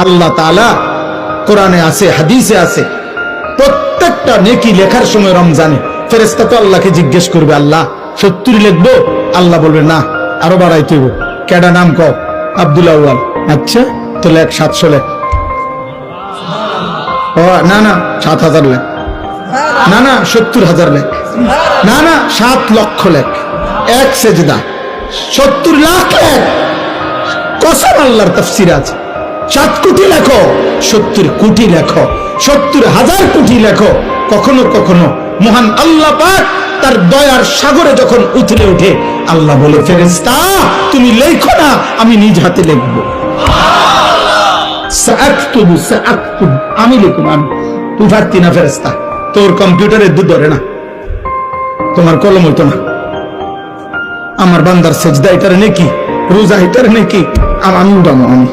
আল্লাহ তাআলা কোরআনে আছে, হাদিসে আছে, প্রত্যেকটা নেকি লেখার সময় রমজানে ফেরেশতা তো আল্লাহকে জিজ্ঞেস করবে, আল্লাহ 70 লিখবো? আল্লাহ বলবে না, আরো বাড়াইতে হইব। কেডা নাম কও? আব্দুল আউয়াল। আচ্ছা তো লেখ 700 লেখ। ও না না 7000 লেখ। না না 70,000 লেখ। না না 7 লক্ষ লেখ। এক সেজদা 70 লাখ লেখ। কসম আল্লাহর তাফসীর আছে। 7 কোটি লেখো, 70 কোটি লেখো, 70,000 কোটি লেখো। কখনো কখনো মহান আল্লাহ পাক তার দয়ার সাগরে যখন উথলে ওঠে, আল্লাহ বলে, ফেরেশতা তুমি লেখো না, আমি নিজ হাতে লিখবো। সাআকতুবু সাআকতুবু, আমি লিখব। আমি, তুই পারতি না ফেরেশতা, তোর কম্পিউটারে দুধ ধরে না, তোমার কলম হইতো না। আমার বান্দার সেজদা এটার নেকি, রোজা এটার নেকি, আমি উঠাবো। আমি